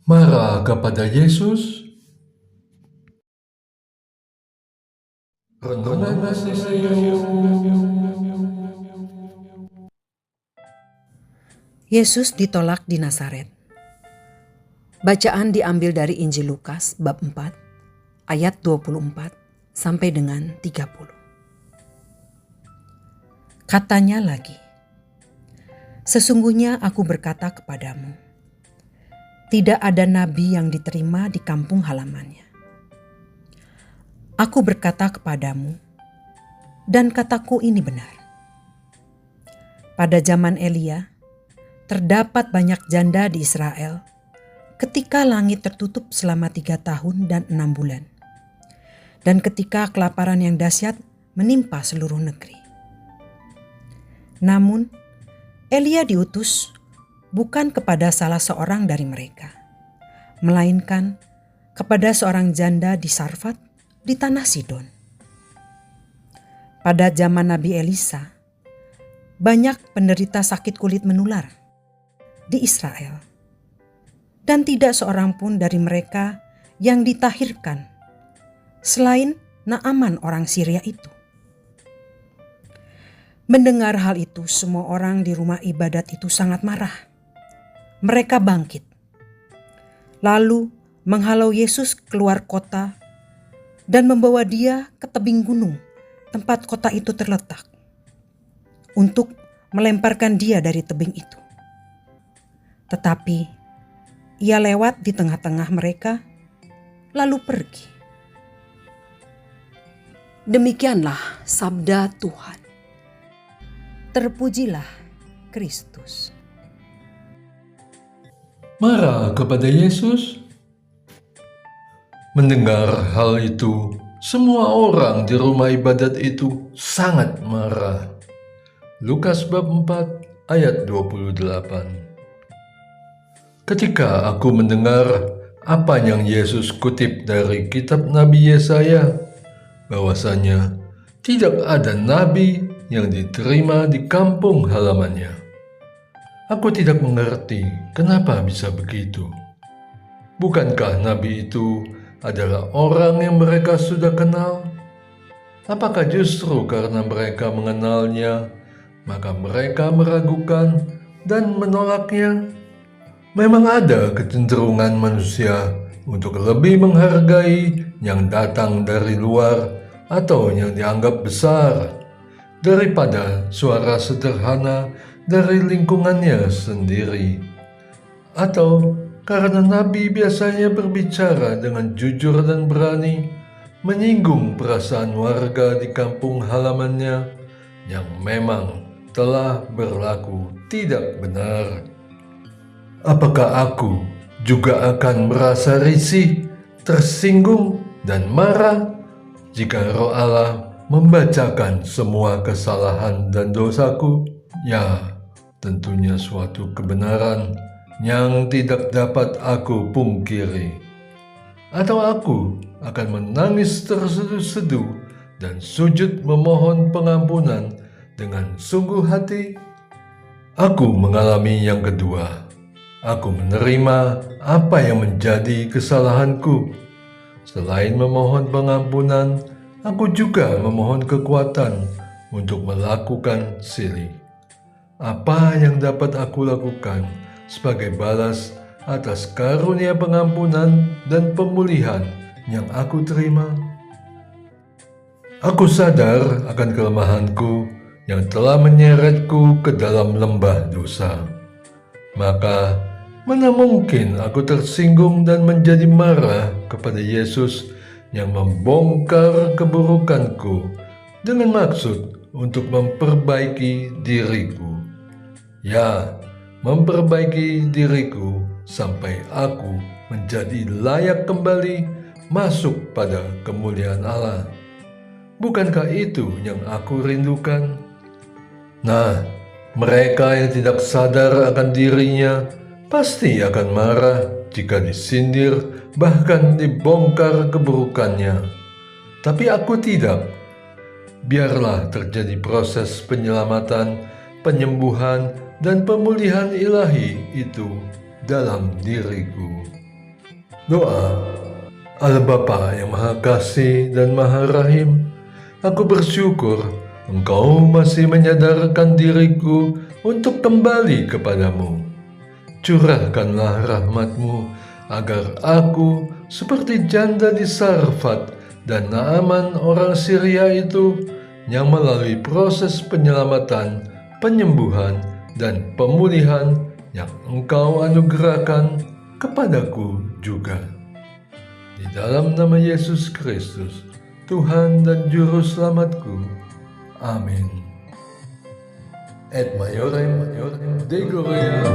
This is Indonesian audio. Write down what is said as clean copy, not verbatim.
Marah kepada Yesus. Renungan kasih sayang. Yesus ditolak di Nazaret. Bacaan diambil dari Injil Lukas bab 4 ayat 24 sampai dengan 30. Katanya lagi, "Sesungguhnya aku berkata kepadamu, tidak ada nabi yang diterima di kampung halamannya. Aku berkata kepadamu, dan kataku ini benar. Pada zaman Elia, terdapat banyak janda di Israel ketika langit tertutup selama 3 tahun dan 6 bulan. Dan ketika kelaparan yang dahsyat menimpa seluruh negeri. Namun, Elia diutus bukan kepada salah seorang dari mereka, melainkan kepada seorang janda di Sarfat di tanah Sidon. Pada zaman Nabi Elisa, banyak penderita sakit kulit menular di Israel, dan tidak seorang pun dari mereka yang ditahirkan selain Naaman orang Syria itu. Mendengar hal itu, semua orang di rumah ibadat itu sangat marah. Mereka bangkit, lalu menghalau Yesus keluar kota dan membawa dia ke tebing gunung tempat kota itu terletak, untuk melemparkan dia dari tebing itu. Tetapi ia lewat di tengah-tengah mereka, lalu pergi." Demikianlah sabda Tuhan. Terpujilah Kristus. Marah kepada Yesus. Mendengar hal itu, semua orang di rumah ibadat itu sangat marah. Lukas bab 4 ayat 28. Ketika aku mendengar apa yang Yesus kutip dari kitab Nabi Yesaya, bahwasanya tidak ada nabi yang diterima di kampung halamannya, aku tidak mengerti kenapa bisa begitu. Bukankah nabi itu adalah orang yang mereka sudah kenal? Apakah justru karena mereka mengenalnya, maka mereka meragukan dan menolaknya? Memang ada kecenderungan manusia untuk lebih menghargai yang datang dari luar atau yang dianggap besar daripada suara sederhana dari lingkungannya sendiri. Atau karena nabi biasanya berbicara dengan jujur dan berani, menyinggung perasaan warga di kampung halamannya yang memang telah berlaku tidak benar. Apakah aku juga akan merasa risih, tersinggung, dan marah jika Roh Allah membacakan semua kesalahan dan dosaku? Ya, tentunya suatu kebenaran yang tidak dapat aku pungkiri. Atau aku akan menangis terseduh-seduh dan sujud memohon pengampunan dengan sungguh hati? Aku mengalami yang kedua. Aku menerima apa yang menjadi kesalahanku. Selain memohon pengampunan, aku juga memohon kekuatan untuk melakukan silih. Apa yang dapat aku lakukan sebagai balas atas karunia pengampunan dan pemulihan yang aku terima? Aku sadar akan kelemahanku yang telah menyeretku ke dalam lembah dosa. Maka, mana mungkin aku tersinggung dan menjadi marah kepada Yesus yang membongkar keburukanku dengan maksud untuk memperbaiki diriku. Ya, memperbaiki diriku sampai aku menjadi layak kembali masuk pada kemuliaan Allah. Bukankah itu yang aku rindukan? Nah, mereka yang tidak sadar akan dirinya pasti akan marah jika disindir, bahkan dibongkar keburukannya. Tapi aku tidak. Biarlah terjadi proses penyelamatan, penyembuhan, dan pemulihan ilahi itu dalam diriku. Doa. Allah Bapa yang Maha Kasih dan Maha Rahim, aku bersyukur Engkau masih menyadarkan diriku untuk kembali kepadamu. Curahkanlah rahmat-Mu agar aku seperti janda di Sarfat dan Naaman orang Syria itu yang melalui proses penyelamatan, penyembuhan, dan pemulihan yang Engkau anugerahkan kepadaku juga. Di dalam nama Yesus Kristus, Tuhan dan Juru Selamatku. Amin. Et Maiorem Dei Gloria.